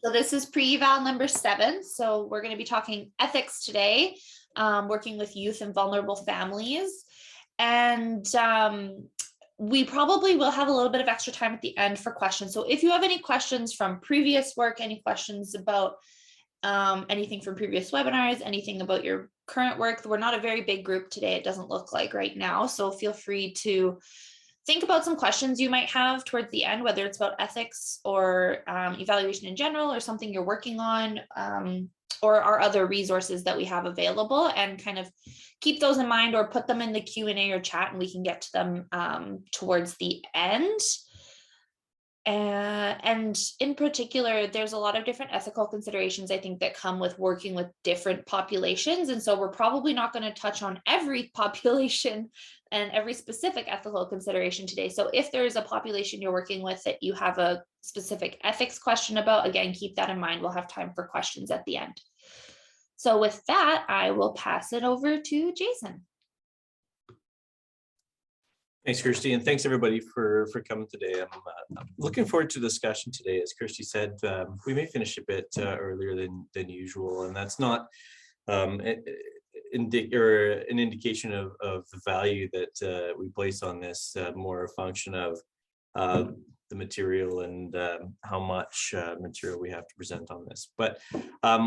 So this is pre-eval number 7. So we're going to be talking ethics today, working with youth and vulnerable families. And we probably will have a little bit of extra time at the end for questions. So if you have any questions from previous work, any questions about anything from previous webinars, anything about your current work, we're not a very big group today, it doesn't look like right now. So feel free to think about some questions you might have towards the end, whether it's about ethics or evaluation in general or something you're working on, or our other resources that we have available, and kind of keep those in mind or put them in the Q&A or chat and we can get to them towards the end. And in particular, there's a lot of different ethical considerations, I think, that come with working with different populations. And so we're probably not going to touch on every population and every specific ethical consideration today. So if there is a population you're working with that you have a specific ethics question about, again, keep that in mind. We'll have time for questions at the end. So with that, I will pass it over to Jason. Thanks, Kirsty, and thanks everybody for coming today. I'm looking forward to the discussion today. As Kirsty said, we may finish a bit earlier than usual, and that's not an indication of the value that we place on this, more a function of the material and how much material we have to present on this. But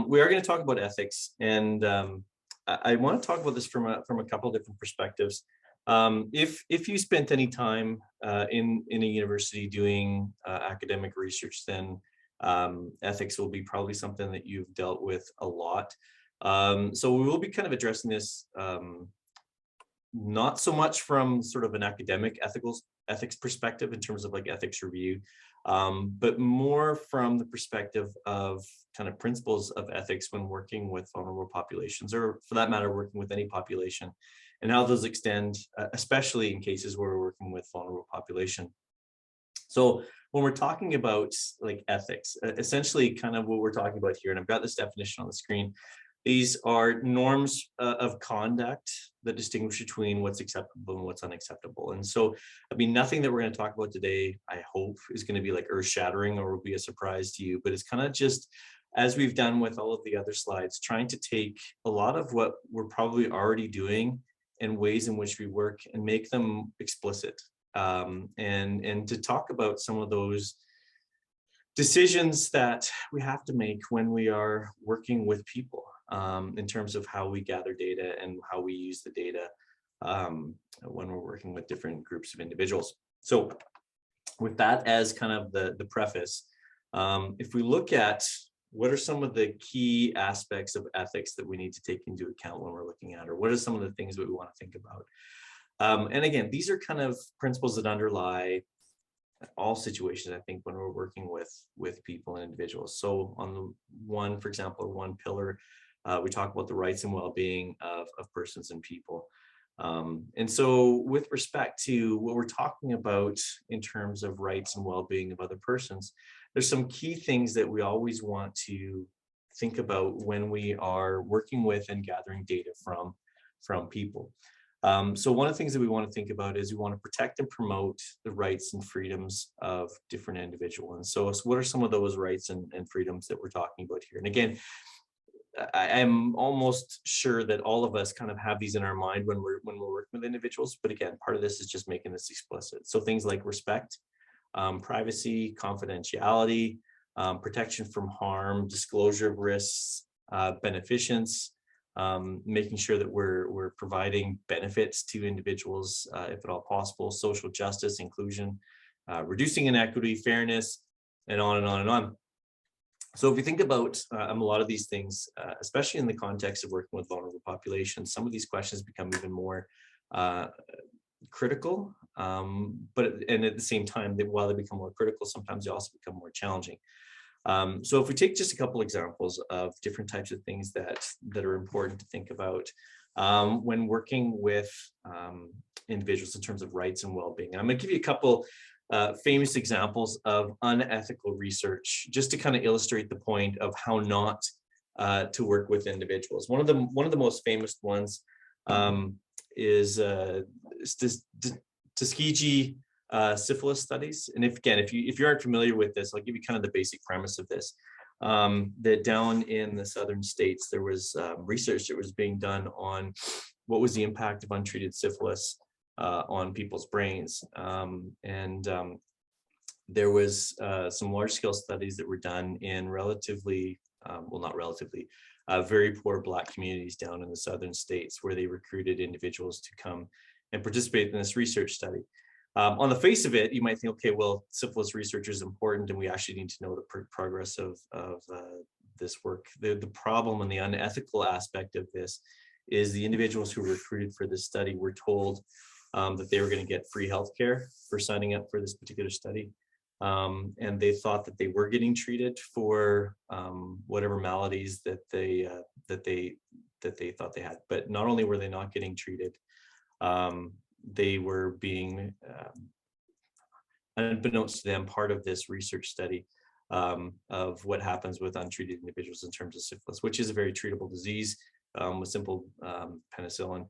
we are going to talk about ethics, and I want to talk about this from a couple of different perspectives. If you spent any time in a university doing academic research, then ethics will be probably something that you've dealt with a lot. So we will be kind of addressing this not so much from sort of an academic ethics perspective in terms of like ethics review, but more from the perspective of kind of principles of ethics when working with vulnerable populations, or for that matter, working with any population, and how those extend, especially in cases where we're working with vulnerable population. So when we're talking about like ethics, essentially kind of what we're talking about here, and I've got this definition on the screen, these are norms of conduct that distinguish between what's acceptable and what's unacceptable. And so, I mean, nothing that we're going to talk about today, I hope, is going to be like earth-shattering or will be a surprise to you, but it's kind of just, as we've done with all of the other slides, trying to take a lot of what we're probably already doing and ways in which we work and make them explicit, and to talk about some of those decisions that we have to make when we are working with people, in terms of how we gather data and how we use the data when we're working with different groups of individuals. So with that as kind of the preface, if we look at what are some of the key aspects of ethics that we need to take into account when we're looking at, or what are some of the things that we want to think about? And again, these are kind of principles that underlie all situations, I think, when we're working with people and individuals. So on the one, for example, one pillar, we talk about the rights and well-being of persons and people. And so with respect to what we're talking about in terms of rights and well-being of other persons, there's some key things that we always want to think about when we are working with and gathering data from people. So one of the things that we want to think about is we want to protect and promote the rights and freedoms of different individuals. And so what are some of those rights and freedoms that we're talking about here? And again, I am almost sure that all of us kind of have these in our mind when we're working with individuals. But again, part of this is just making this explicit. So things like respect, privacy, confidentiality, protection from harm, disclosure of risks, beneficence, making sure that we're providing benefits to individuals, if at all possible, social justice, inclusion, reducing inequity, fairness, and on and on and on. So if you think about a lot of these things, especially in the context of working with vulnerable populations, some of these questions become even more critical, and at the same time, while they become more critical, sometimes they also become more challenging. So if we take just a couple examples of different types of things that are important to think about when working with individuals in terms of rights and well-being. I'm going to give you a couple famous examples of unethical research, just to kind of illustrate the point of how not to work with individuals. One of the most famous ones is Tuskegee syphilis studies. And if you aren't familiar with this, I'll give you kind of the basic premise of this. that down in the southern states, there was research that was being done on what was the impact of untreated syphilis on people's brains. There was some large-scale studies that were done in relatively, well, not relatively, very poor Black communities down in the southern states, where they recruited individuals to come and participate in this research study. On the face of it, you might think, okay, well, syphilis research is important, and we actually need to know the progress of this work. The problem and the unethical aspect of this is the individuals who were recruited for this study were told that they were going to get free healthcare for signing up for this particular study. And they thought that they were getting treated for whatever maladies that they thought they had. But not only were they not getting treated, they were being, unbeknownst to them, part of this research study of what happens with untreated individuals in terms of syphilis, which is a very treatable disease with simple penicillin.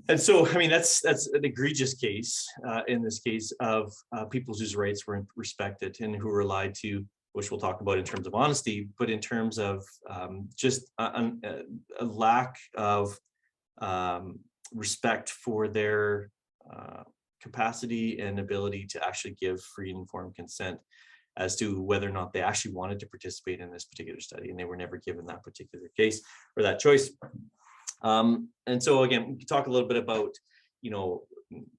And so, I mean, that's an egregious case in this case of people whose rights weren't respected and who were lied to, which we'll talk about in terms of honesty, but in terms of just a lack of respect for their capacity and ability to actually give free and informed consent as to whether or not they actually wanted to participate in this particular study, and they were never given that particular case or that choice. And so again, we can talk a little bit about, you know,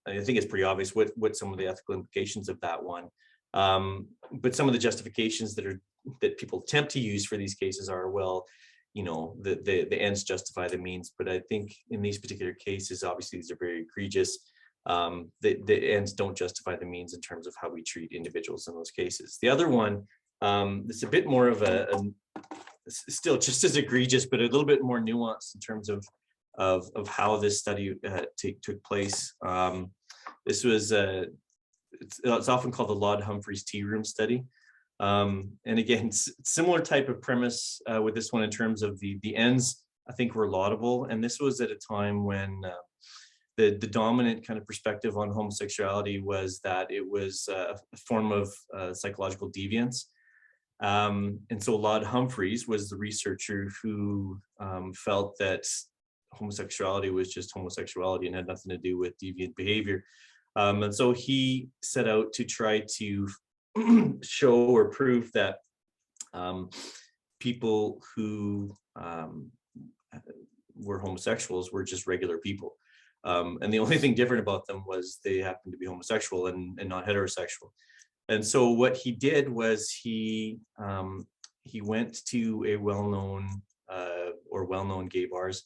I think it's pretty obvious what some of the ethical implications of that one. But some of the justifications that people attempt to use for these cases are, well, you know, the ends justify the means. But I think in these particular cases, obviously these are very egregious. The ends don't justify the means in terms of how we treat individuals in those cases. The other one, it's a bit more of a still just as egregious, but a little bit more nuanced in terms of how this study took place. This was it's often called the Laud-Humphreys tea room study, and again, similar type of premise with this one in terms of the ends, I think, were laudable, and this was at a time when the dominant kind of perspective on homosexuality was that it was a form of psychological deviance. And so Laud-Humphreys was the researcher who felt that homosexuality was just homosexuality and had nothing to do with deviant behavior. And so he set out to try to show or prove that people who were homosexuals were just regular people. And the only thing different about them was they happened to be homosexual and not heterosexual. And so what he did was he went to a well-known gay bars,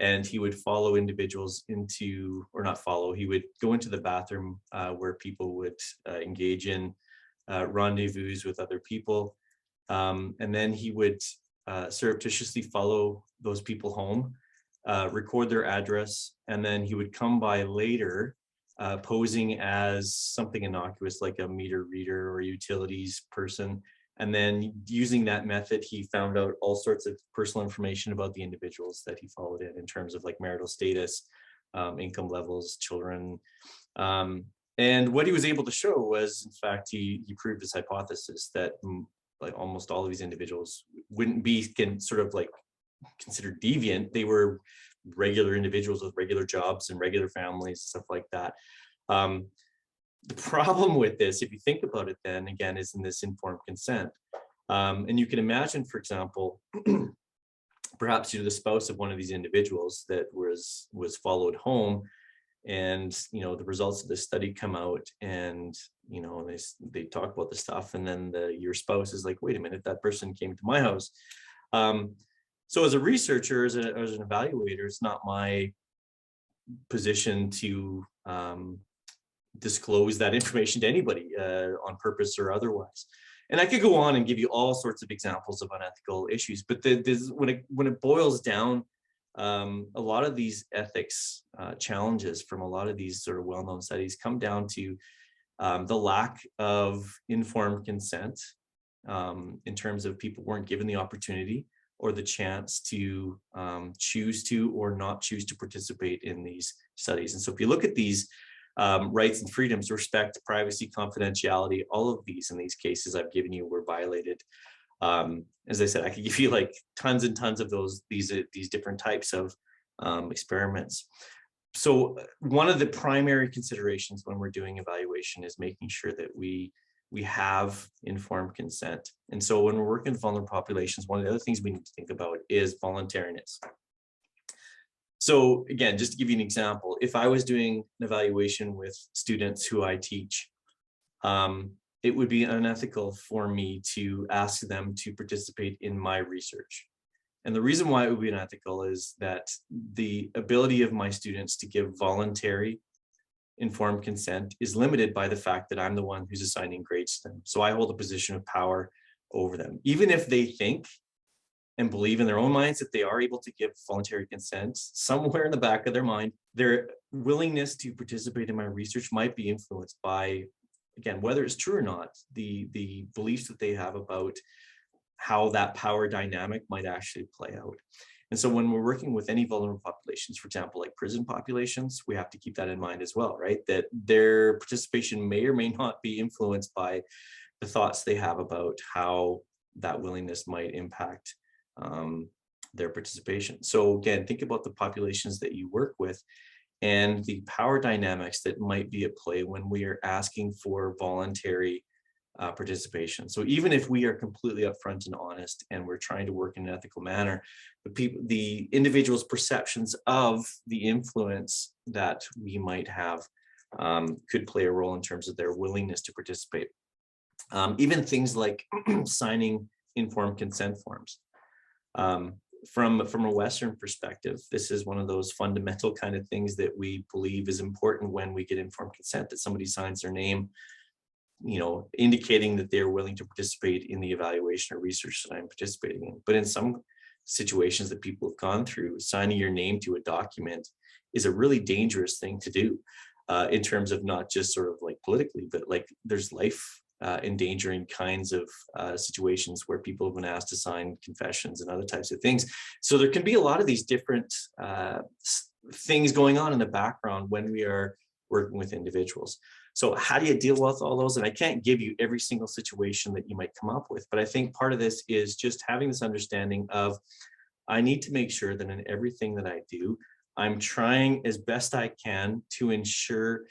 and he would follow individuals into, or not follow, he would go into the bathroom where people would engage in rendezvous with other people. And then he would surreptitiously follow those people home, record their address, and then he would come by later posing as something innocuous like a meter reader or a utilities person. And then using that method, he found out all sorts of personal information about the individuals that he followed in terms of like marital status, income levels, children. And what he was able to show was, in fact, he proved his hypothesis that like almost all of these individuals wouldn't be sort of like considered deviant. They were regular individuals with regular jobs and regular families, stuff like that. The problem with this, if you think about it, then again, is in this informed consent. And you can imagine, for example, perhaps you're the spouse of one of these individuals that was followed home, and the results of this study come out, and they talk about the stuff, and then your spouse is like, wait a minute, that person came to my house. So as a researcher, as an evaluator, it's not my position to disclose that information to anybody on purpose or otherwise. And I could go on and give you all sorts of examples of unethical issues, but when it boils down, a lot of these ethics challenges from a lot of these sort of well-known studies come down to the lack of informed consent in terms of people weren't given the opportunity or the chance to choose to or not choose to participate in these studies. And so if you look at these rights and freedoms, respect, privacy, confidentiality, all of these in these cases I've given you were violated. As I said, I could give you like tons and tons of these different types of experiments. So one of the primary considerations when we're doing evaluation is making sure that we have informed consent. And so when we're working with vulnerable populations, one of the other things we need to think about is voluntariness. So again, just to give you an example, if I was doing an evaluation with students who I teach, it would be unethical for me to ask them to participate in my research. And the reason why it would be unethical is that the ability of my students to give voluntary informed consent is limited by the fact that I'm the one who's assigning grades to them. So I hold a position of power over them. Even if they think and believe in their own minds that they are able to give voluntary consent, somewhere in the back of their mind, their willingness to participate in my research might be influenced by, again, whether it's true or not, the beliefs that they have about how that power dynamic might actually play out. And so when we're working with any vulnerable populations, for example, like prison populations, we have to keep that in mind as well, right? That their participation may or may not be influenced by the thoughts they have about how that willingness might impact their participation. So again, think about the populations that you work with and the power dynamics that might be at play when we are asking for voluntary participation. So even if we are completely upfront and honest and we're trying to work in an ethical manner, the individual's perceptions of the influence that we might have could play a role in terms of their willingness to participate. Even things like signing informed consent forms. From a Western perspective, this is one of those fundamental kind of things that we believe is important when we get informed consent, that somebody signs their name, indicating that they're willing to participate in the evaluation or research that I'm participating in. But in some situations that people have gone through, signing your name to a document is a really dangerous thing to do in terms of not just sort of like politically, but like there's life endangering kinds of situations where people have been asked to sign confessions and other types of things. So there can be a lot of these different things going on in the background when we are working with individuals. So how do you deal with all those? And I can't give you every single situation that you might come up with, but I think part of this is just having this understanding of, I need to make sure that in everything that I do, I'm trying as best I can to ensure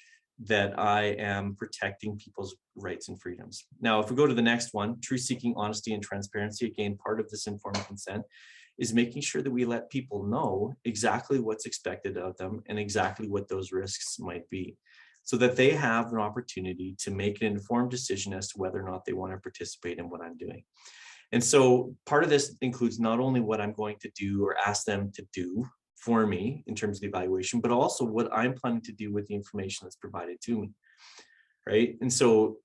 that I am protecting people's rights and freedoms. Now, if we go to the next one, truth-seeking, honesty, and transparency, again, part of this informed consent is making sure that we let people know exactly what's expected of them and exactly what those risks might be, so that they have an opportunity to make an informed decision as to whether or not they want to participate in what I'm doing. And so part of this includes not only what I'm going to do or ask them to do for me in terms of the evaluation, but also what I'm planning to do with the information that's provided to me, right? And so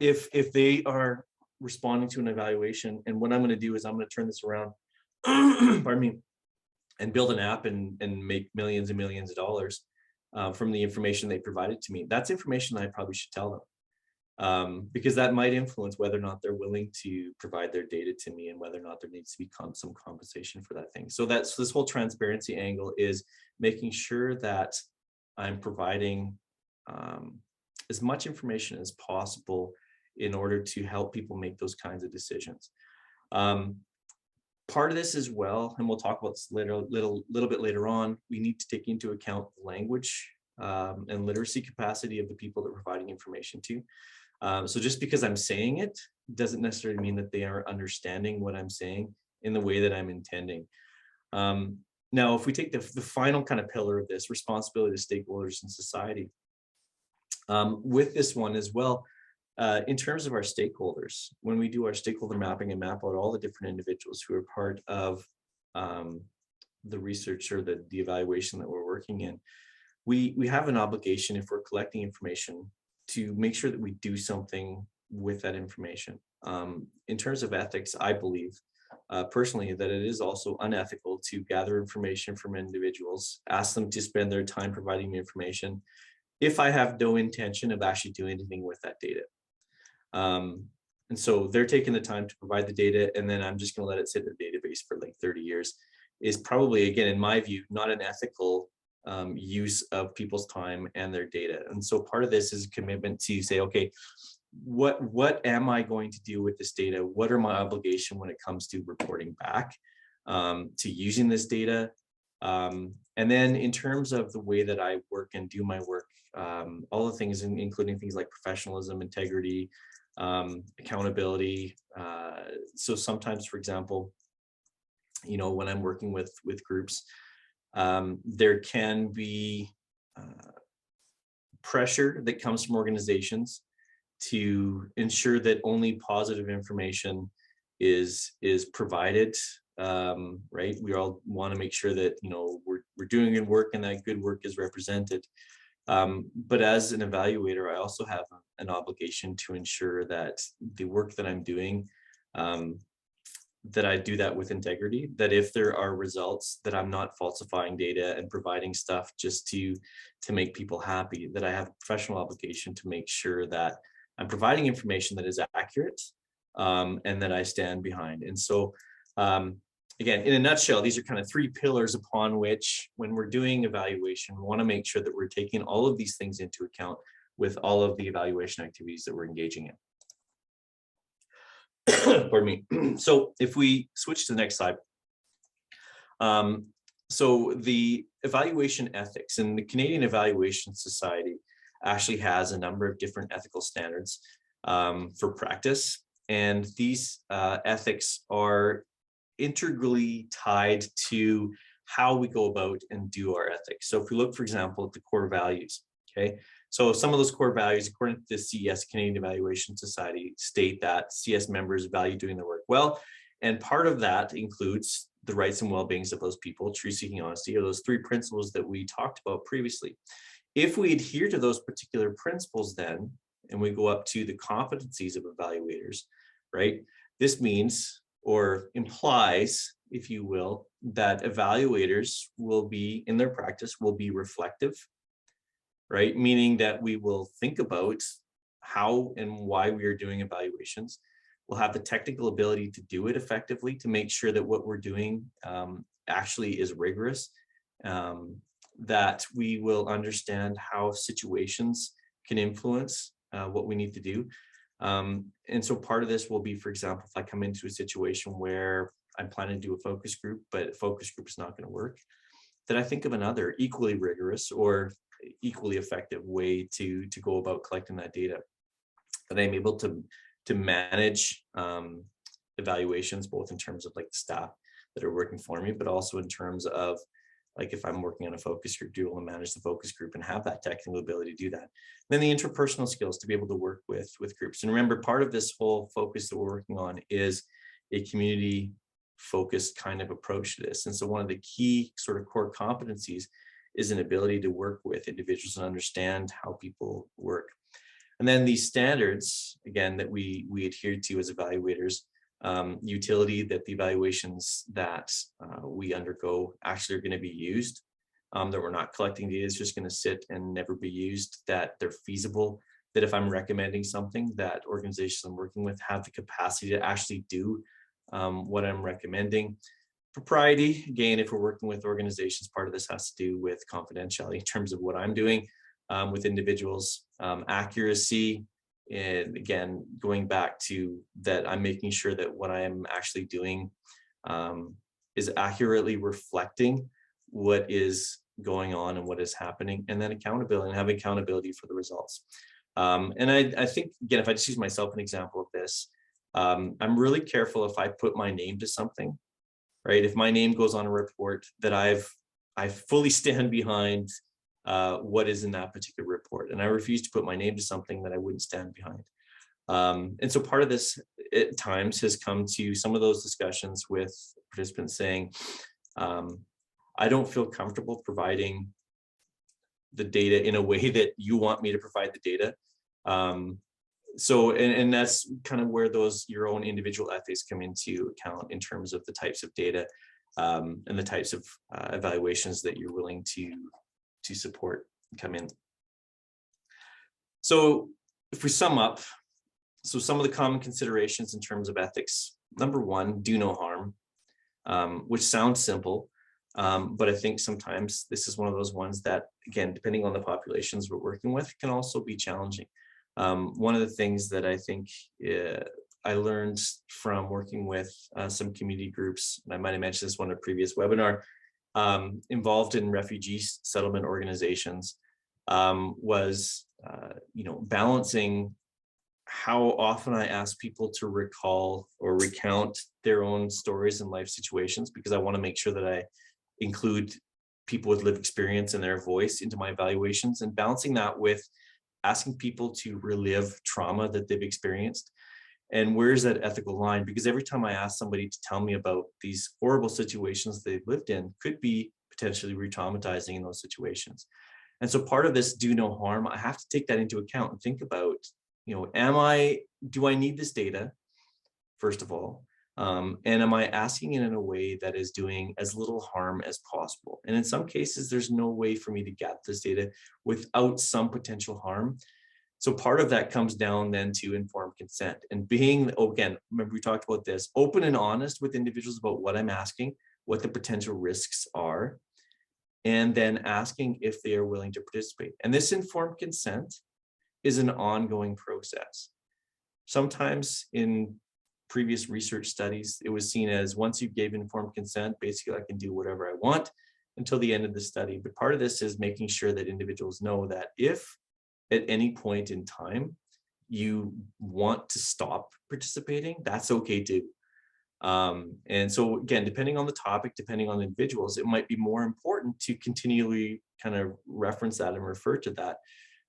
if they are responding to an evaluation, and what I'm going to do is I'm going to turn this around, pardon me, and build an app and make millions and millions of dollars from the information they provided to me, that's information that I probably should tell them, because that might influence whether or not they're willing to provide their data to me and whether or not there needs to be some compensation for that thing. So that's this whole transparency angle, is making sure that I'm providing as much information as possible in order to help people make those kinds of decisions. Part of this as well, and we'll talk about this little bit later on, we need to take into account the language and literacy capacity of the people that we're providing information to. So just because I'm saying it doesn't necessarily mean that they are understanding what I'm saying in the way that I'm intending. Now, if we take the final kind of pillar of this, responsibility to stakeholders in society, with this one as well, in terms of our stakeholders, when we do our stakeholder mapping and map out all the different individuals who are part of the research or the evaluation that we're working in, we have an obligation, if we're collecting information, to make sure that we do something with that information. In terms of ethics, I believe personally that it is also unethical to gather information from individuals, ask them to spend their time providing me information, if I have no intention of actually doing anything with that data. And so they're taking the time to provide the data, and then I'm just going to let it sit in the database for like 30 years, is probably, again, in my view, not an ethical use of people's time and their data. And so part of this is a commitment to say, okay, what am I going to do with this data? What are my obligation when it comes to reporting back, to using this data? And then in terms of the way that I work and do my work, all the things, including things like professionalism, integrity, accountability. So sometimes, for example, when I'm working with groups, there can be pressure that comes from organizations to ensure that only positive information is provided. Right, we all want to make sure that we're doing good work and that good work is represented. But as an evaluator, I also have an obligation to ensure that the work that I'm doing, that I do that with integrity, that if there are results, that I'm not falsifying data and providing stuff just to make people happy, that I have a professional obligation to make sure that I'm providing information that is accurate, and that I stand behind. And so, again, in a nutshell, these are kind of three pillars upon which, when we're doing evaluation, we want to make sure that we're taking all of these things into account with all of the evaluation activities that we're engaging in. Pardon me. So if we switch to the next slide. So the evaluation ethics, and the Canadian Evaluation Society actually has a number of different ethical standards for practice. And these ethics are integrally tied to how we go about and do our ethics. So if we look, for example, at the core values, okay? So some of those core values, according to the CES, Canadian Evaluation Society, state that CS members value doing their work well. And part of that includes the rights and well-beings of those people, truth-seeking honesty, or those three principles that we talked about previously. If we adhere to those particular principles then, and we go up to the competencies of evaluators, right? This means, or implies, if you will, that evaluators will be, in their practice, will be reflective, right? Meaning that we will think about how and why we are doing evaluations. We'll have the technical ability to do it effectively, to make sure that what we're doing actually is rigorous, that we will understand how situations can influence what we need to do. And so part of this will be, for example, if I come into a situation where I'm planning to do a focus group, but a focus group is not going to work, then I think of another equally rigorous or equally effective way to go about collecting that data. And I'm able to manage evaluations, both in terms of like the staff that are working for me, but also in terms of, like, if I'm working on a focus group, do able to manage the focus group and have that technical ability to do that. Then the interpersonal skills to be able to work with groups. And remember, part of this whole focus that we're working on is a community focused kind of approach to this. And so one of the key sort of core competencies is an ability to work with individuals and understand how people work. And then these standards, again, that we adhere to as evaluators, utility, that the evaluations that we undergo actually are going to be used, that we're not collecting data is just going to sit and never be used, that they're feasible, that if I'm recommending something, that organizations I'm working with have the capacity to actually do what I'm recommending. Propriety, again, if we're working with organizations, part of this has to do with confidentiality in terms of what I'm doing with individuals. Accuracy, and again, going back to that, I'm making sure that what I am actually doing is accurately reflecting what is going on and what is happening. And then accountability, and having accountability for the results. And I think, again, if I just use myself an example of this, I'm really careful if I put my name to something, right? If my name goes on a report, that I fully stand behind what is in that particular report. And I refuse to put my name to something that I wouldn't stand behind. And so part of this at times has come to some of those discussions with participants saying, I don't feel comfortable providing the data in a way that you want me to provide the data. So, and that's kind of where your own individual ethics come into account in terms of the types of data and the types of evaluations that you're willing to support come in. So if we sum up, so some of the common considerations in terms of ethics: number one, do no harm, which sounds simple, but I think sometimes this is one of those ones that, again, depending on the populations we're working with, can also be challenging. One of the things that I think I learned from working with some community groups, and I might have mentioned this one in a previous webinar, involved in refugee settlement organizations, was balancing how often I ask people to recall or recount their own stories and life situations, because I want to make sure that I include people with lived experience and their voice into my evaluations, and balancing that with asking people to relive trauma that they've experienced. And where's that ethical line? Because every time I ask somebody to tell me about these horrible situations they've lived in, could be potentially re-traumatizing in those situations. And so part of this do no harm, I have to take that into account and think about, do I need this data, first of all? And am I asking it in a way that is doing as little harm as possible? And in some cases, there's no way for me to get this data without some potential harm. So part of that comes down then to informed consent and being, again, remember we talked about this, open and honest with individuals about what I'm asking, what the potential risks are, and then asking if they are willing to participate. And this informed consent is an ongoing process. Sometimes in previous research studies, it was seen as once you gave informed consent, basically I can do whatever I want until the end of the study. But part of this is making sure that individuals know that if at any point in time you want to stop participating, that's okay too. And so again, depending on the topic, depending on individuals, it might be more important to continually kind of reference that and refer to that,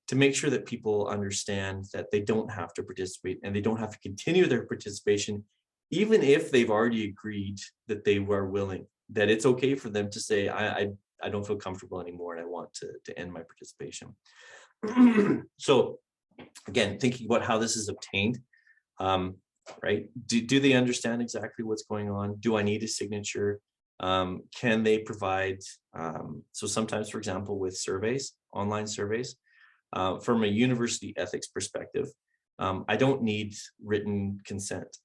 to make sure that people understand that they don't have to participate and they don't have to continue their participation, even if they've already agreed that they were willing, that it's okay for them to say, I don't feel comfortable anymore and I want to end my participation. So again, thinking about how this is obtained, right? Do they understand exactly what's going on? Do I need a signature? Can they provide, so sometimes, for example, with surveys, online surveys, from a university ethics perspective, I don't need written consent,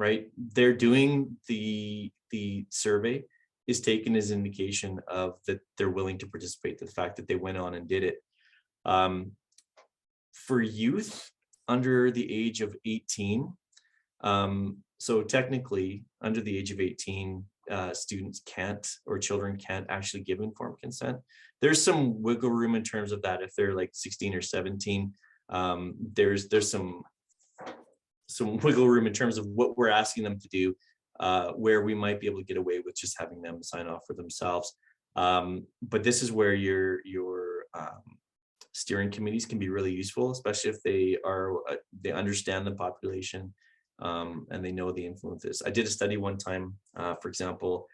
right? They're doing the survey is taken as an indication of that they're willing to participate, the fact that they went on and did it. For youth under the age of 18, so technically under the age of 18, students can't, or children can't actually give informed consent. There's some wiggle room in terms of that. If they're like 16 or 17, there's some wiggle room in terms of what we're asking them to do, where we might be able to get away with just having them sign off for themselves. But this is where your steering committees can be really useful, especially if they understand the population, and they know the influences. I did a study one time, for example,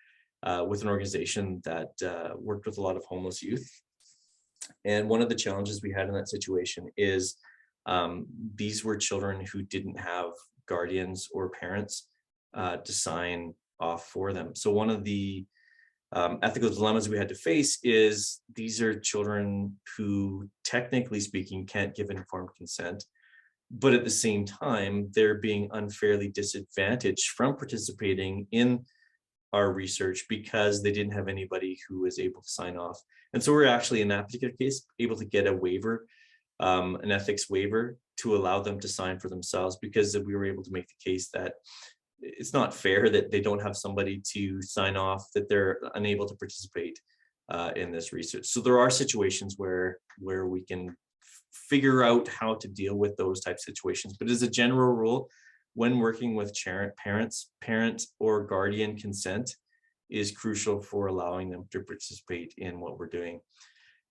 with an organization that worked with a lot of homeless youth. And one of the challenges we had in that situation is these were children who didn't have guardians or parents to sign off for them. So one of the ethical dilemmas we had to face is these are children who, technically speaking, can't give informed consent, but at the same time, they're being unfairly disadvantaged from participating in our research because they didn't have anybody who was able to sign off. And so we're actually, in that particular case, able to get a waiver, an ethics waiver, to allow them to sign for themselves, because we were able to make the case that it's not fair that they don't have somebody to sign off, that they're unable to participate in this research. So there are situations where we can figure out how to deal with those types of situations. But as a general rule, when working with parent or guardian consent is crucial for allowing them to participate in what we're doing.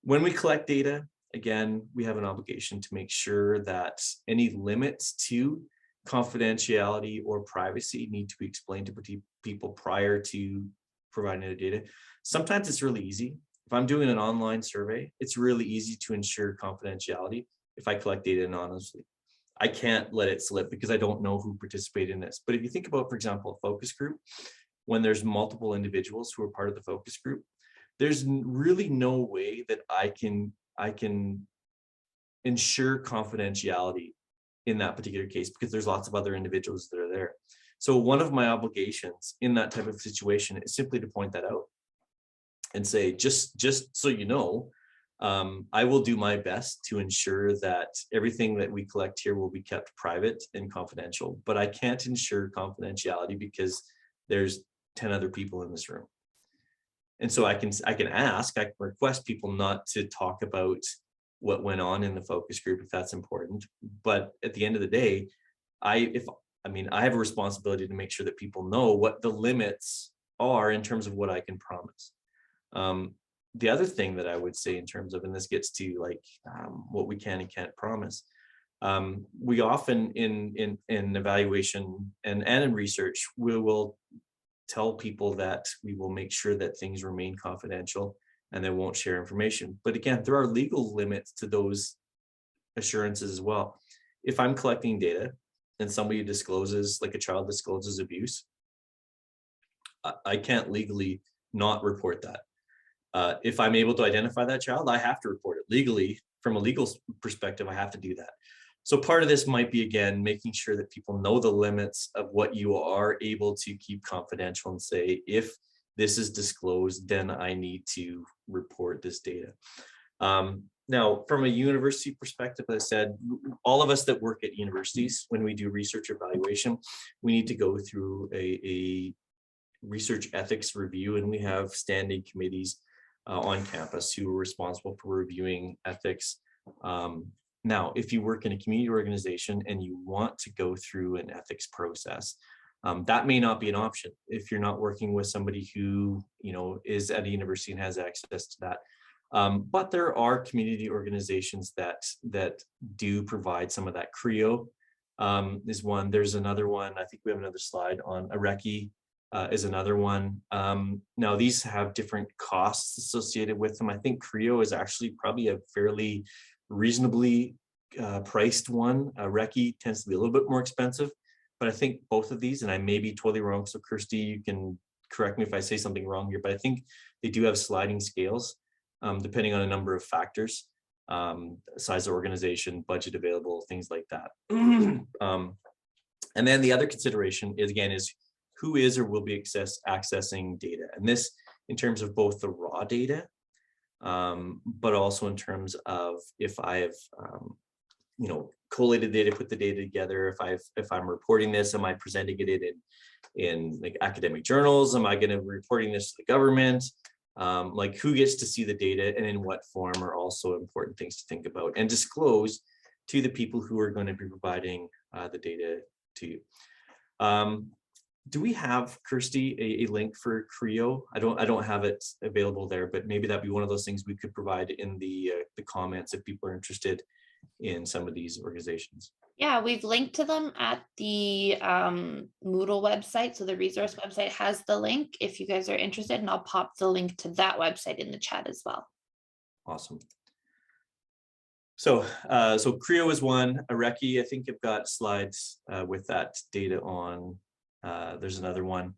When we collect data, again, we have an obligation to make sure that any limits to confidentiality or privacy need to be explained to people prior to providing the data. Sometimes it's really easy. If I'm doing an online survey, it's really easy to ensure confidentiality if I collect data anonymously. I can't let it slip because I don't know who participated in this. But if you think about, for example, a focus group, when there's multiple individuals who are part of the focus group, there's really no way that I can ensure confidentiality in that particular case, because there's lots of other individuals that are there. So one of my obligations in that type of situation is simply to point that out and say, just so you know, I will do my best to ensure that everything that we collect here will be kept private and confidential, but I can't ensure confidentiality because there's 10 other people in this room. And so I can request people not to talk about what went on in the focus group if that's important. But at the end of the day, I have a responsibility to make sure that people know what the limits are in terms of what I can promise. The other thing that I would say in terms of, and this gets to like what we can and can't promise, we often in evaluation and in research, we will tell people that we will make sure that things remain confidential and they won't share information. But again, there are legal limits to those assurances as well. If I'm collecting data and somebody discloses, like a child discloses abuse, I can't legally not report that. If I'm able to identify that child, I have to report it legally. From a legal perspective, I have to do that. So part of this might be, again, making sure that people know the limits of what you are able to keep confidential and say, if this is disclosed, then I need to report this data. Now, from a university perspective, as I said, all of us that work at universities, when we do research evaluation, we need to go through a research ethics review, and we have standing committees on campus who are responsible for reviewing ethics. Now, if you work in a community organization and you want to go through an ethics process, that may not be an option if you're not working with somebody who, is at a university and has access to that. But there are community organizations that do provide some of that. CREO is one. There's another one. I think we have another slide on Areki. Is another one. Now these have different costs associated with them. I think CREO is actually probably a fairly reasonably priced one. Reki tends to be a little bit more expensive, but I think both of these, and I may be totally wrong, so Kirsty, you can correct me if I say something wrong here, but I think they do have sliding scales depending on a number of factors, size of organization, budget available, things like that. And then the other consideration is, again, is who is or will be accessing data. And this in terms of both the raw data, but also in terms of if I have, collated data, put the data together, if I'm reporting this, am I presenting it in like academic journals? Am I going to be reporting this to the government? Like who gets to see the data and in what form are also important things to think about and disclose to the people who are going to be providing the data to you. Do we have, Kirsty, a link for CREO? I don't have it available there, but maybe that'd be one of those things we could provide in the comments if people are interested in some of these organizations. Yeah, we've linked to them at the Moodle website. So the resource website has the link if you guys are interested, and I'll pop the link to that website in the chat as well. Awesome. So CREO is one. Areki, I think I've got slides with that data on. There's another one.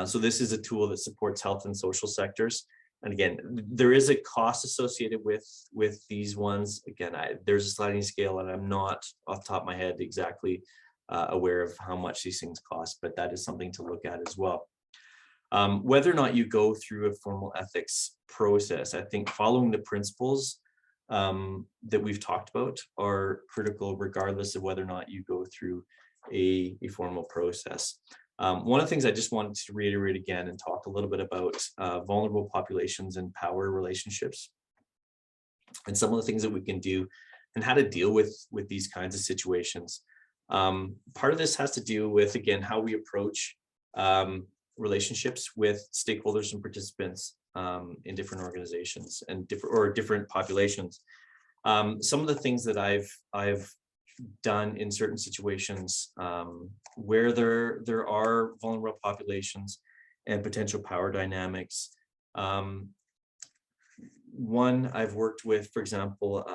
So this is a tool that supports health and social sectors. And again, there is a cost associated with these ones. Again, there's a sliding scale, and I'm not off the top of my head exactly aware of how much these things cost, but that is something to look at as well. Whether or not you go through a formal ethics process, I think following the principles that we've talked about are critical, regardless of whether or not you go through a formal process. One of the things I just wanted to reiterate again and talk a little bit about vulnerable populations and power relationships and some of the things that we can do and how to deal with these kinds of situations. Part of this has to do with, again, how we approach relationships with stakeholders and participants in different organizations and different populations. Some of the things that I've done in certain situations where there are vulnerable populations and potential power dynamics. One, I've worked with, for example,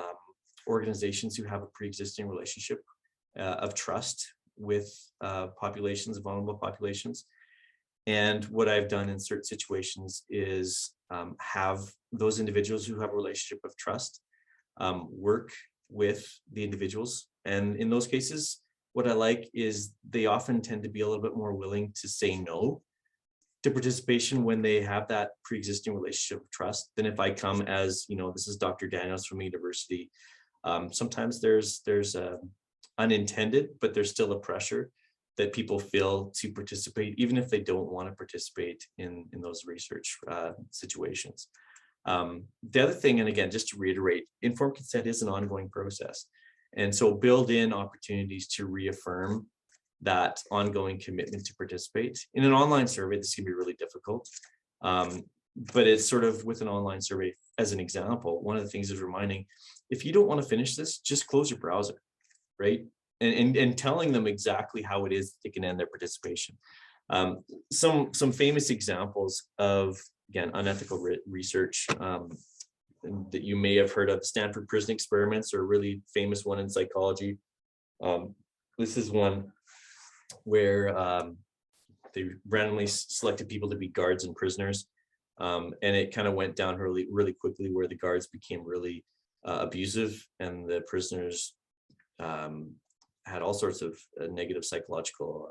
organizations who have a pre-existing relationship of trust with populations, vulnerable populations. And what I've done in certain situations is have those individuals who have a relationship of trust work with the individuals. And in those cases, what I like is they often tend to be a little bit more willing to say no, to participation when they have that pre-existing relationship of trust than if I come as, this is Dr. Daniels from university. Sometimes there's unintended, but there's still a pressure that people feel to participate, even if they don't want to participate in those research situations. The other thing, and again, just to reiterate, informed consent is an ongoing process. And so build in opportunities to reaffirm that ongoing commitment to participate. In an online survey, this can be really difficult. But it's sort of with an online survey, as an example, one of the things is reminding, if you don't want to finish this, just close your browser, right? And telling them exactly how it is they can end their participation. Some famous examples of, again, unethical research that you may have heard of. Stanford prison experiments are a really famous one in psychology. This is one where they randomly selected people to be guards and prisoners. And it kind of went down really quickly, where the guards became really abusive, and the prisoners had all sorts of negative psychological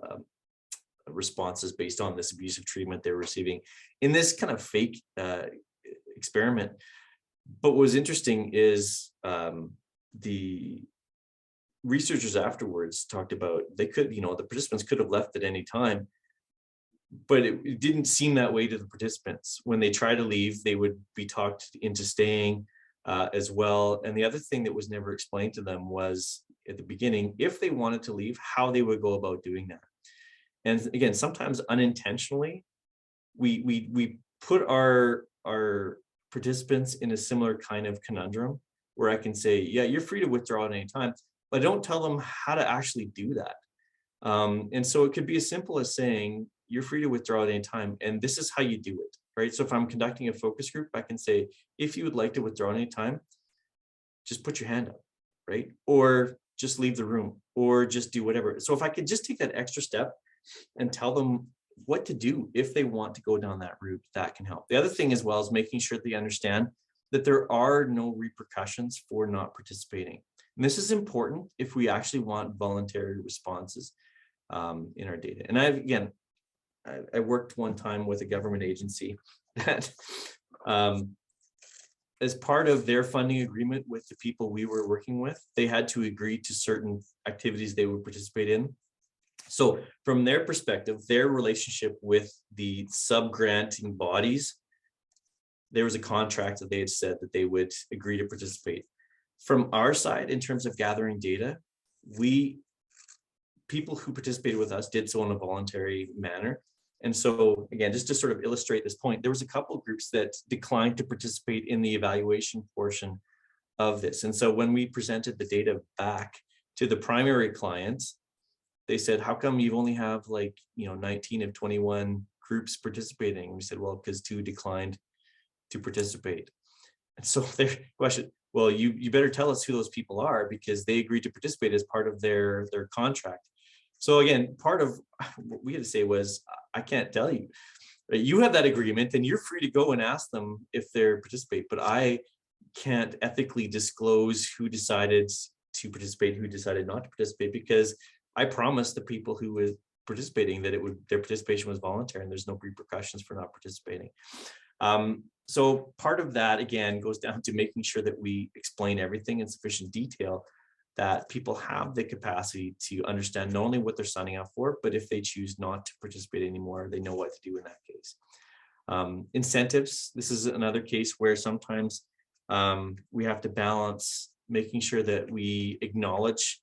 responses based on this abusive treatment they were receiving in this kind of fake experiment. But what was interesting is the researchers afterwards talked about they could, the participants could have left at any time, but it didn't seem that way to the participants. When they try to leave, they would be talked into staying as well. And the other thing that was never explained to them was, at the beginning, if they wanted to leave, how they would go about doing that. And again, sometimes unintentionally, we put our participants in a similar kind of conundrum, where I can say, yeah, you're free to withdraw at any time, but I don't tell them how to actually do that. And so it could be as simple as saying, you're free to withdraw at any time, and this is how you do it, right? So if I'm conducting a focus group, I can say, if you would like to withdraw at any time, just put your hand up, right? Or just leave the room, or just do whatever. So if I could just take that extra step and tell them what to do if they want to go down that route, that can help. The other thing as well is making sure they understand that there are no repercussions for not participating. And this is important if we actually want voluntary responses in our data. And I worked one time with a government agency that as part of their funding agreement with the people we were working with, they had to agree to certain activities they would participate in. So from their perspective, their relationship with the sub-granting bodies, there was a contract that they had said that they would agree to participate. From our side, in terms of gathering data, people who participated with us did so in a voluntary manner. And so again, just to sort of illustrate this point, there was a couple of groups that declined to participate in the evaluation portion of this. And so when we presented the data back to the primary clients, they said, how come you only have 19 of 21 groups participating? We said, well, because 2 declined to participate. And so their question, well, you better tell us who those people are, because they agreed to participate as part of their contract. So again, part of what we had to say was, I can't tell you. You have that agreement, and you're free to go and ask them if they participate, but I can't ethically disclose who decided to participate, who decided not to participate, because I promised the people who were participating that their participation was voluntary and there's no repercussions for not participating. So part of that, again, goes down to making sure that we explain everything in sufficient detail, that people have the capacity to understand not only what they're signing up for, but if they choose not to participate anymore, they know what to do in that case. Incentives, this is another case where sometimes we have to balance making sure that we acknowledge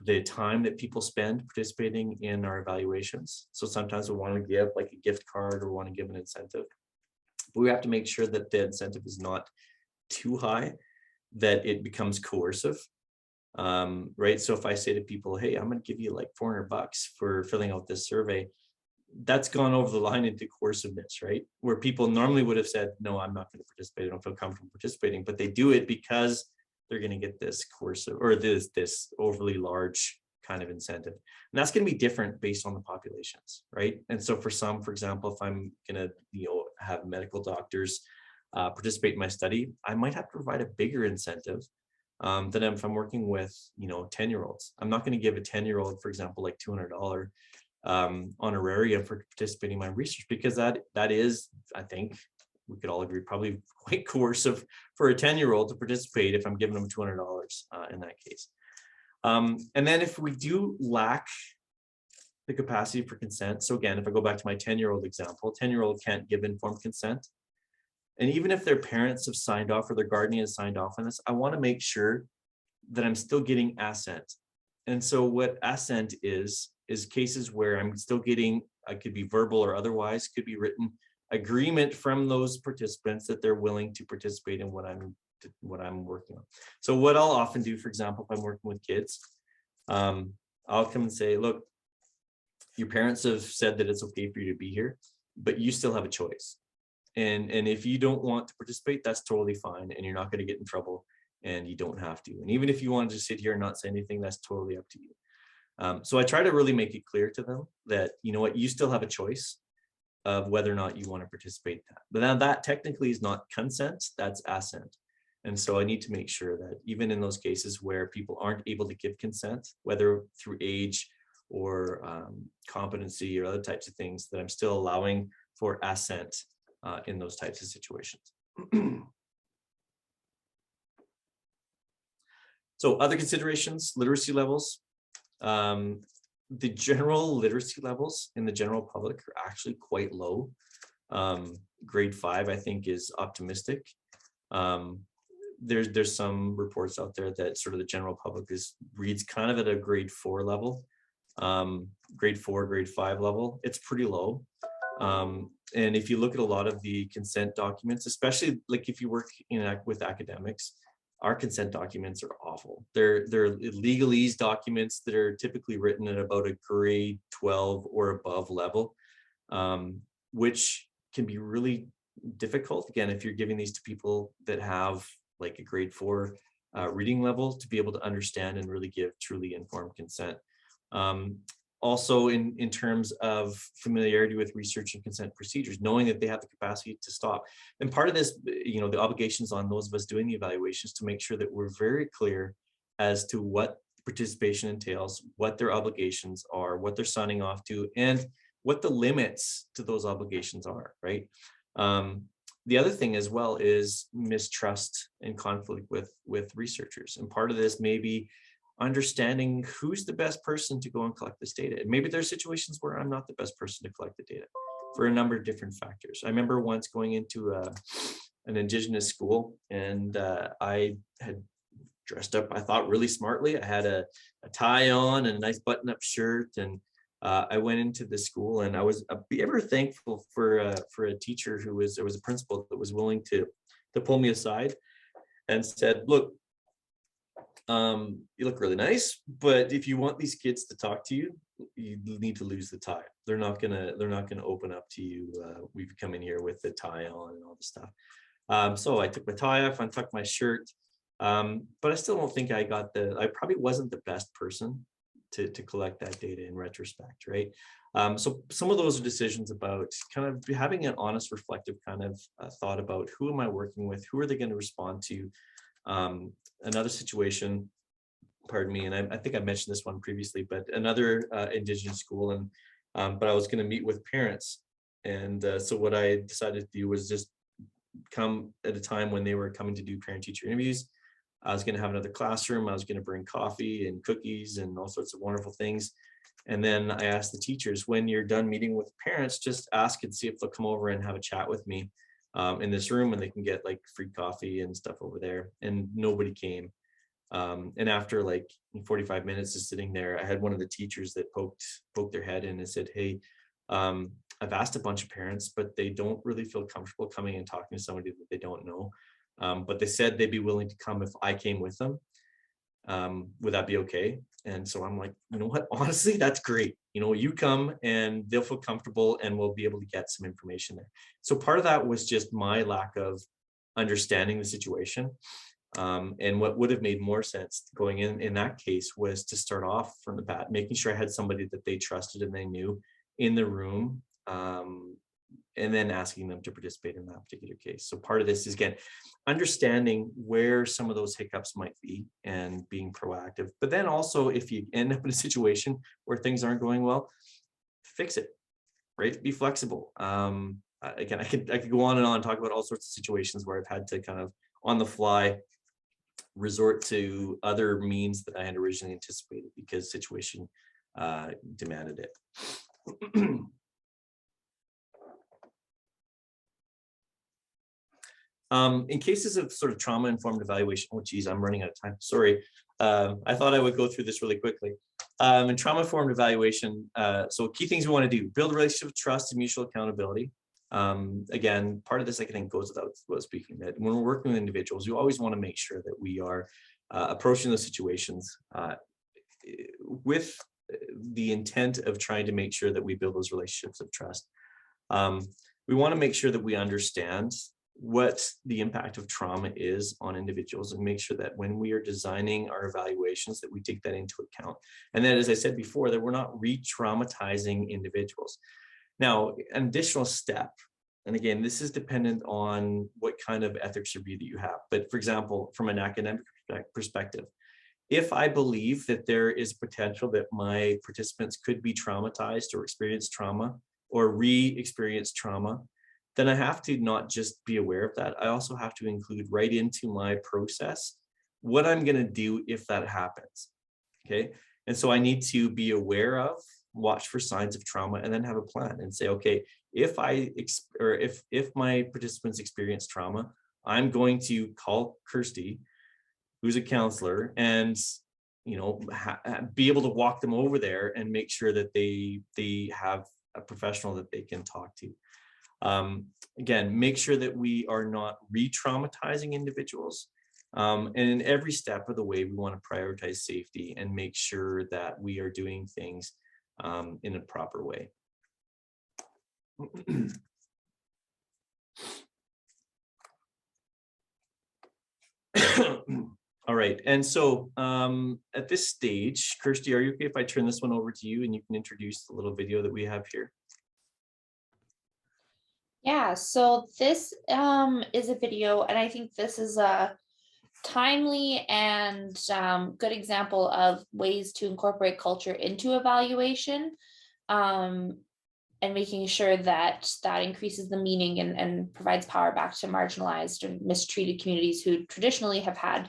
the time that people spend participating in our evaluations. So sometimes we want to give like a gift card or want to give an incentive, but we have to make sure that the incentive is not too high that it becomes coercive, right? So if I say to people, hey, I'm going to give you like $400 for filling out this survey, that's gone over the line into coerciveness, right? Where people normally would have said, no, I'm not going to participate, I don't feel comfortable participating, but they do it because they're going to get this coercive or this overly large kind of incentive. And that's going to be different based on the populations, right? And so for some, for example, if I'm going to have medical doctors participate in my study, I might have to provide a bigger incentive than if I'm working with 10-year-olds. I'm not going to give a 10-year-old, for example, like $200 honorarium for participating in my research, because that is, I think we could all agree, probably quite coercive for a 10-year-old to participate if I'm giving them $200 in that case. And then if we do lack the capacity for consent, so again, if I go back to my 10-year-old example, 10-year-old can't give informed consent. And even if their parents have signed off or their guardian has signed off on this, I want to make sure that I'm still getting assent. And so what assent is cases where I'm still getting, I could be verbal or otherwise, could be written agreement from those participants that they're willing to participate in what I'm working on. So what I'll often do, for example, if I'm working with kids, I'll come and say, look, your parents have said that it's okay for you to be here, but you still have a choice. And if you don't want to participate, that's totally fine. And you're not going to get in trouble, and you don't have to. And even if you want to just sit here and not say anything, that's totally up to you. So I try to really make it clear to them that, you know what, you still have a choice of whether or not you want to participate in that. But now that technically is not consent, that's assent. And so I need to make sure that even in those cases where people aren't able to give consent, whether through age or competency or other types of things, that I'm still allowing for assent in those types of situations. So other considerations, literacy levels. The general literacy levels in the general public are actually quite low. Grade 5, I think, is optimistic. There's some reports out there that sort of the general public reads kind of at a grade 4 level, grade 4, grade 5 level. It's pretty low. And if you look at a lot of the consent documents, especially like if you work with academics, our consent documents are awful. They're legalese documents that are typically written at about a grade 12 or above level, which can be really difficult. Again, if you're giving these to people that have like a grade 4 reading level, to be able to understand and really give truly informed consent. Also in terms of familiarity with research and consent procedures, knowing that they have the capacity to stop. And part of this, you know, the obligations on those of us doing the evaluations to make sure that we're very clear as to what participation entails, what their obligations are, what they're signing off to, and what the limits to those obligations are, right? The other thing as well is mistrust and conflict with researchers. And part of this may be understanding who's the best person to go and collect this data. And maybe there's situations where I'm not the best person to collect the data for a number of different factors. I remember once going into an Indigenous school, and I had dressed up, I thought, really smartly. I had a tie on and a nice button-up shirt, and I went into the school, and I was ever thankful for a teacher there was a principal that was willing to pull me aside and said, look, you look really nice, but if you want these kids to talk to you, you need to lose the tie. They're not gonna open up to you. We've come in here with the tie on and all this stuff. So I took my tie off, untucked my shirt, but I still don't think I probably wasn't the best person to collect that data in retrospect, right? So some of those are decisions about kind of having an honest, reflective kind of thought about who am I working with, who are they going to respond to. Another situation, pardon me, and I think I mentioned this one previously, but another Indigenous school, and but I was going to meet with parents, and so what I decided to do was just come at a time when they were coming to do parent-teacher interviews. I was going to have another classroom. I was going to bring coffee and cookies and all sorts of wonderful things. And then I asked the teachers, when you're done meeting with parents, just ask and see if they'll come over and have a chat with me in this room, and they can get like free coffee and stuff over there. And nobody came. And after like 45 minutes of sitting there, I had one of the teachers that poked their head in and said, hey, I've asked a bunch of parents, but they don't really feel comfortable coming and talking to somebody that they don't know. But they said they'd be willing to come if I came with them. Would that be okay? And so I'm like, you know what, honestly, that's great. You know, you come and they'll feel comfortable and we'll be able to get some information there. So part of that was just my lack of understanding the situation. And what would have made more sense going in that case was to start off from the bat, making sure I had somebody that they trusted and they knew in the room, and then asking them to participate in that particular case. So part of this is, again, understanding where some of those hiccups might be and being proactive. But then also, if you end up in a situation where things aren't going well, fix it, right? Be flexible. Again, I could go on and on, talk about all sorts of situations where I've had to kind of on the fly resort to other means that I had originally anticipated because situation demanded it. In cases of sort of trauma-informed evaluation, oh geez, I'm running out of time, sorry. I thought I would go through this really quickly. In trauma-informed evaluation, so key things we want to do: build a relationship of trust and mutual accountability. Again, part of this I think goes without speaking, that when we're working with individuals, you always want to make sure that we are approaching those situations with the intent of trying to make sure that we build those relationships of trust. We want to make sure that we understand what the impact of trauma is on individuals and make sure that when we are designing our evaluations that we take that into account. And then, as I said before, that we're not re-traumatizing individuals. Now, an additional step, and again, this is dependent on what kind of ethics review that you have. But for example, from an academic perspective, if I believe that there is potential that my participants could be traumatized or experience trauma or re-experience trauma, then I have to not just be aware of that. I also have to include right into my process what I'm going to do if that happens. Okay. And so I need to be aware of, watch for signs of trauma, and then have a plan and say, okay, if my participants experience trauma, I'm going to call Kirsty, who's a counselor, and be able to walk them over there and make sure that they have a professional that they can talk to. Again, make sure that we are not re-traumatizing individuals. And in every step of the way, we want to prioritize safety and make sure that we are doing things in a proper way. All right, and so at this stage, Kirsty, are you okay if I turn this one over to you and you can introduce the little video that we have here? Yeah, so this is a video, and I think this is a timely and good example of ways to incorporate culture into evaluation, and making sure that that increases the meaning and provides power back to marginalized and mistreated communities who traditionally have had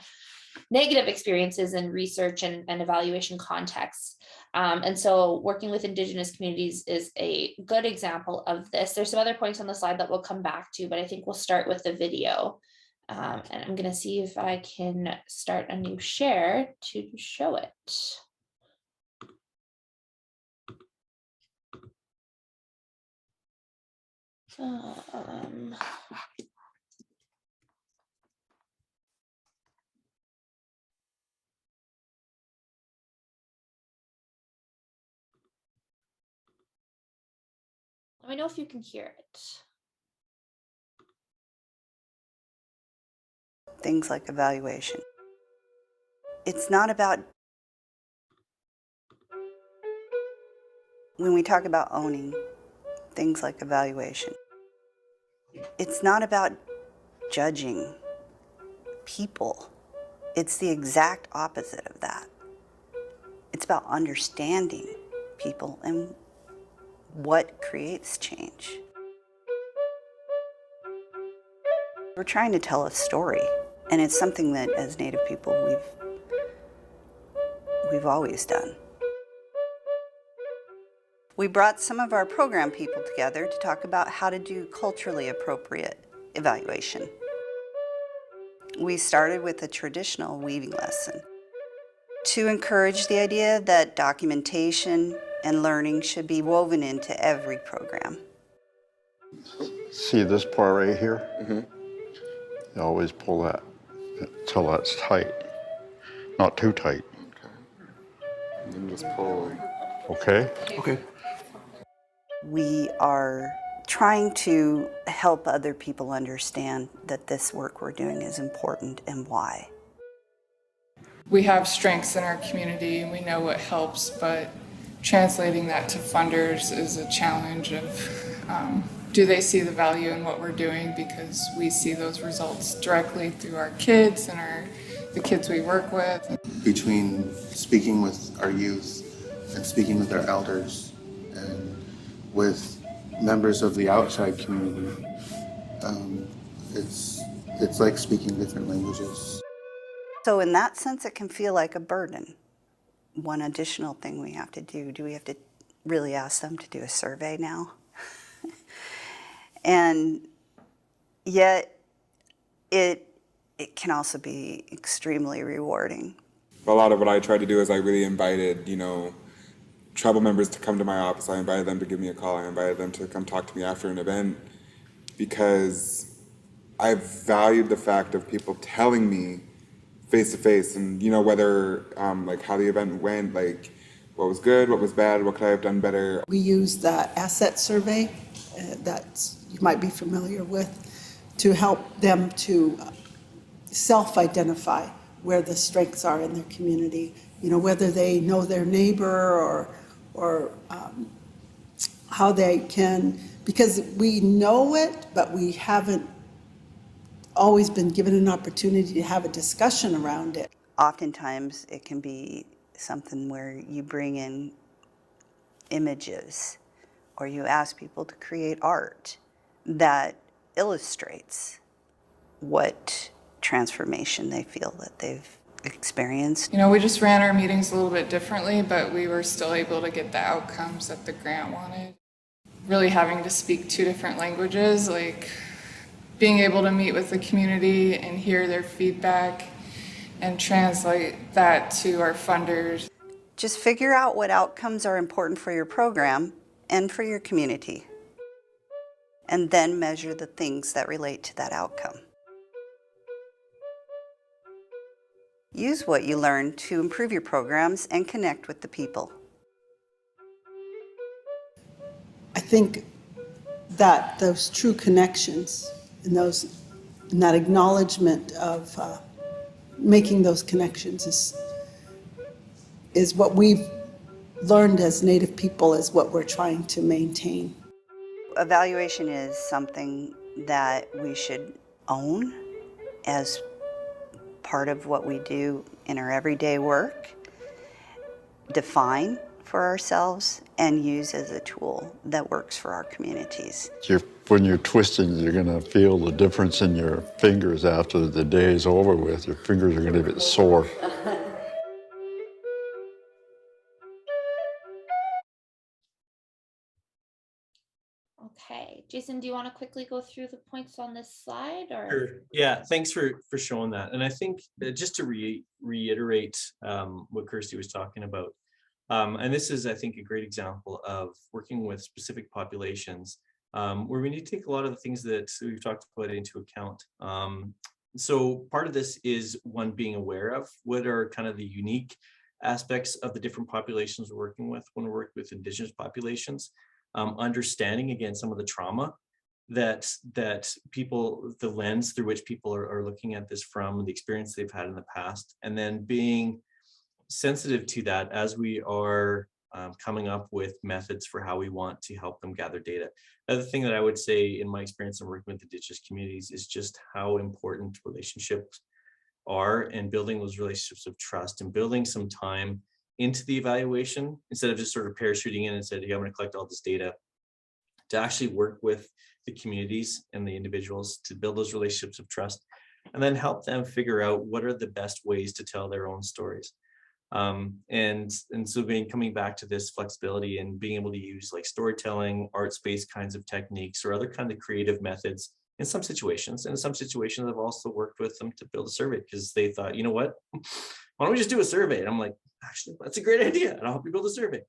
negative experiences in research and evaluation contexts. And so working with Indigenous communities is a good example of this. There's some other points on the slide that we'll come back to, but I think we'll start with the video. And I'm going to see if I can start a new share to show it. Let me know if you can hear it. Things like evaluation. It's not about, when we talk about owning things like evaluation, it's not about judging people. It's the exact opposite of that. It's about understanding people and what creates change. We're trying to tell a story, and it's something that as Native people we've always done. We brought some of our program people together to talk about how to do culturally appropriate evaluation. We started with a traditional weaving lesson to encourage the idea that documentation and learning should be woven into every program. See this part right here? Mm-hmm. You always pull that until that's tight, not too tight. Okay. And then just pull. Okay? Okay. We are trying to help other people understand that this work we're doing is important and why. We have strengths in our community and we know what helps, but translating that to funders is a challenge of do they see the value in what we're doing, because we see those results directly through our kids and the kids we work with. Between speaking with our youth and speaking with our elders and with members of the outside community. Um, it's like speaking different languages. So in that sense, it can feel like a burden. One additional thing we have to do we have to really ask them to do a survey now? And yet it can also be extremely rewarding. A lot of what I tried to do is I really invited, tribal members to come to my office. I invited them to give me a call. I invited them to come talk to me after an event because I valued the fact of people telling me face to face and, whether like how the event went, like what was good, what was bad, what could I have done better. We use that asset survey that you might be familiar with to help them to self-identify where the strengths are in their community, whether they know their neighbor or how they can, because we know it, but we haven't always been given an opportunity to have a discussion around it. Oftentimes it can be something where you bring in images or you ask people to create art that illustrates what transformation they feel that they've experienced. We just ran our meetings a little bit differently, but we were still able to get the outcomes that the grant wanted. Really having to speak two different languages, like being able to meet with the community and hear their feedback and translate that to our funders. Just figure out what outcomes are important for your program and for your community, and then measure the things that relate to that outcome. Use what you learn to improve your programs and connect with the people. I think that those true connections and that acknowledgement of making those connections is what we've learned as Native people, is what we're trying to maintain. Evaluation is something that we should own as part of what we do in our everyday work, define for ourselves, and use as a tool that works for our communities. When you're twisting, you're going to feel the difference in your fingers after the day is over with. Your fingers are going to get sore. Okay, Jason, do you want to quickly go through the points on this slide? Or Sure. Yeah, thanks for showing that. And I think just to reiterate what Kirsty was talking about, and this is, I think, a great example of working with specific populations where we need to take a lot of the things that we've talked about into account. So part of this is one, being aware of what are kind of the unique aspects of the different populations we're working with when we work with Indigenous populations. Understanding, again, some of the trauma that people, the lens through which people are looking at this from, the experience they've had in the past, and then being sensitive to that as we are coming up with methods for how we want to help them gather data. Another thing that I would say in my experience in working with Indigenous communities is just how important relationships are, and building those relationships of trust and building some time into the evaluation instead of just sort of parachuting in and said, hey, I'm going to collect all this data, to actually work with the communities and the individuals to build those relationships of trust, and then help them figure out what are the best ways to tell their own stories. And so coming back to this flexibility and being able to use like storytelling, art-based kinds of techniques, or other kind of creative methods in some situations. And in some situations, I've also worked with them to build a survey because they thought, you know what, why don't we just do a survey? And I'm like, actually, that's a great idea, and I'll help you build a survey.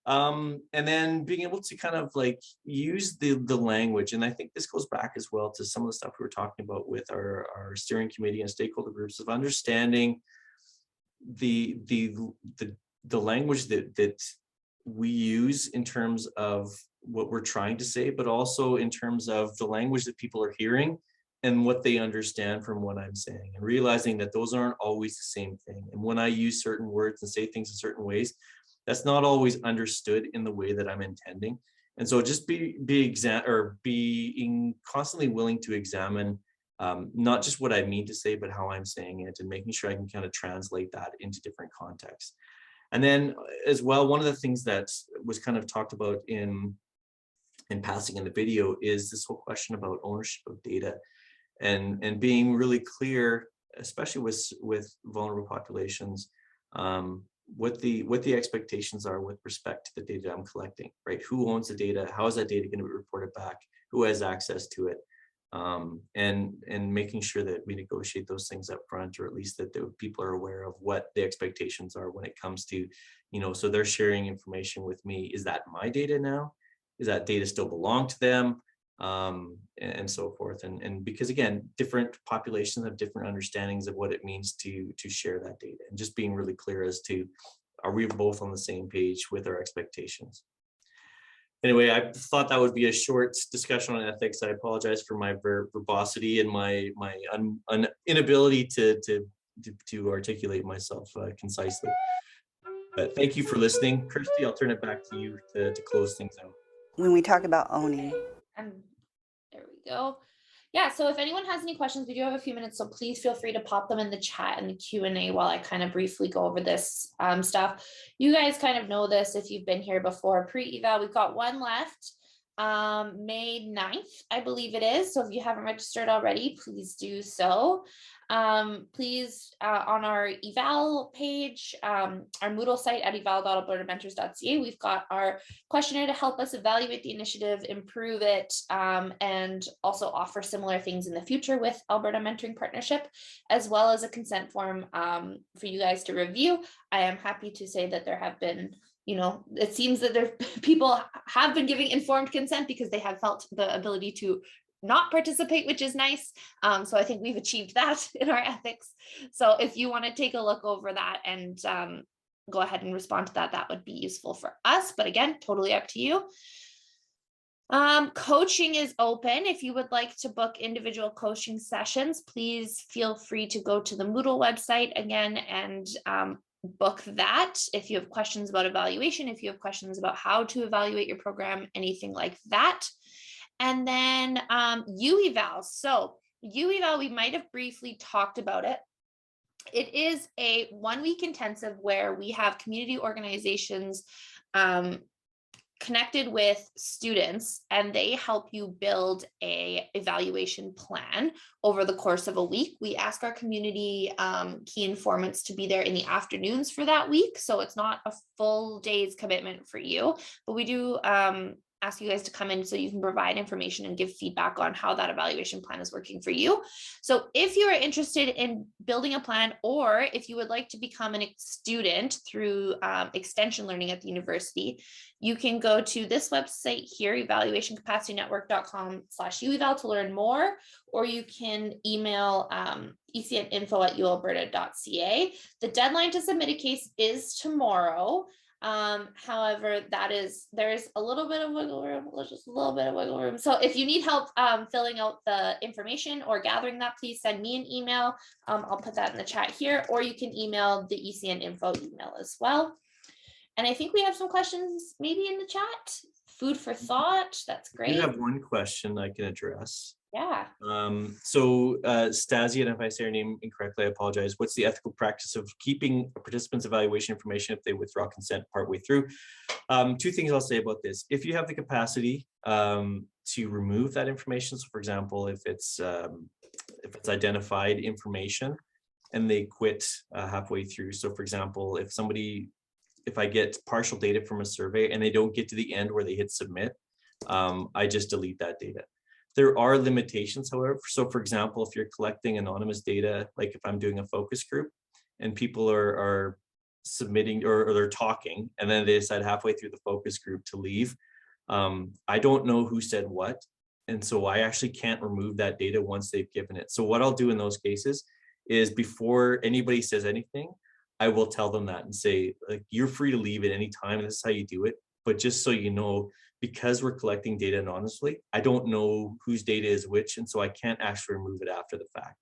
And then being able to kind of like use the language. And I think this goes back as well to some of the stuff we were talking about with our steering committee and stakeholder groups, of understanding the language that we use in terms of what we're trying to say, but also in terms of the language that people are hearing and what they understand from what I'm saying, and realizing that those aren't always the same thing. And when I use certain words and say things in certain ways, that's not always understood in the way that I'm intending. And so just being constantly willing to examine not just what I mean to say, but how I'm saying it, and making sure I can kind of translate that into different contexts. And then as well, one of the things that was kind of talked about in and passing in the video is this whole question about ownership of data, and being really clear, especially with vulnerable populations, what the expectations are with respect to the data I'm collecting, right? Who owns the data? How is that data going to be reported back? Who has access to it? And making sure that we negotiate those things up front, or at least that the people are aware of what the expectations are when it comes to, so they're sharing information with me. Is that my data now? Is that data still belong to them? And so forth. And because again, different populations have different understandings of what it means to share that data, and just being really clear as to, are we both on the same page with our expectations? Anyway, I thought that would be a short discussion on ethics. I apologize for my verbosity and my inability to articulate myself concisely. But thank you for listening. Kirsty, I'll turn it back to you to close things out. When we talk about owning, there we go. Yeah, so if anyone has any questions, we do have a few minutes, so please feel free to pop them in the chat and the Q&A while I kind of briefly go over this stuff. You guys kind of know this if you've been here before. Pre-eval, we've got one left, May 9th, I believe it is. So if you haven't registered already, please do so. Please, on our eval page, our Moodle site at eval.albertamentors.ca, we've got our questionnaire to help us evaluate the initiative, improve it, and also offer similar things in the future with Alberta Mentoring Partnership, as well as a consent form for you guys to review. I am happy to say that there have been, it seems that people have been giving informed consent because they have felt the ability to not participate, which is nice. So I think we've achieved that in our ethics. So if you want to take a look over that and go ahead and respond to that, that would be useful for us. But again, totally up to you. Coaching is open. If you would like to book individual coaching sessions, please feel free to go to the Moodle website again and book that. If you have questions about evaluation, if you have questions about how to evaluate your program, anything like that. And then UEval. So UEval, we might have briefly talked about it. It is a 1-week intensive where we have community organizations connected with students, and they help you build a evaluation plan over the course of a week. We ask our community key informants to be there in the afternoons for that week. So it's not a full day's commitment for you, but we do ask you guys to come in so you can provide information and give feedback on how that evaluation plan is working for you. So if you are interested in building a plan, or if you would like to become a student through extension learning at the university, you can go to this website here, evaluationcapacitynetwork.com/ueval, to learn more, or you can email ecninfo@ualberta.ca. The deadline to submit a case is tomorrow. However, there is a little bit of wiggle room, just a little bit of wiggle room. So if you need help filling out the information or gathering that, please send me an email. I'll put that in the chat here, or you can email the ECN info email as well. And I think we have some questions maybe in the chat. Food for thought. That's great. You have one question I can address. Yeah. So Stasi, and if I say your name incorrectly, I apologize. What's the ethical practice of keeping a participant's evaluation information if they withdraw consent partway through? 2 things I'll say about this. If you have the capacity to remove that information, so for example, if it's identified information and they quit halfway through. So for example, if I get partial data from a survey and they don't get to the end where they hit submit, I just delete that data. There are limitations, however. So for example, if you're collecting anonymous data, like if I'm doing a focus group and people are submitting or they're talking, and then they decide halfway through the focus group to leave, I don't know who said what. And so I actually can't remove that data once they've given it. So what I'll do in those cases is, before anybody says anything, I will tell them that and say, like, you're free to leave at any time. And this is how you do it. But just so you know, because we're collecting data anonymously, I don't know whose data is which, and so I can't actually remove it after the fact.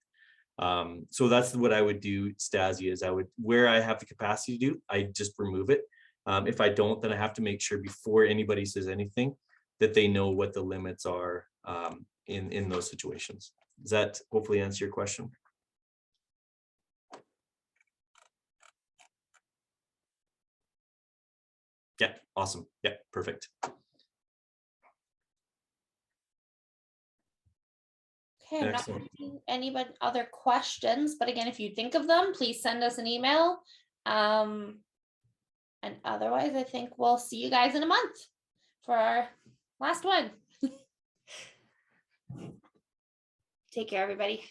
So that's what I would do, Stasi, is where I have the capacity to do, I just remove it. If I don't, then I have to make sure before anybody says anything that they know what the limits are in those situations. Does that hopefully answer your question? Yeah, awesome. Yeah, perfect. Okay, I'm not Excellent. seeing any other questions, but again, if you think of them, please send us an email. And otherwise, I think we'll see you guys in a month for our last one. Take care, everybody.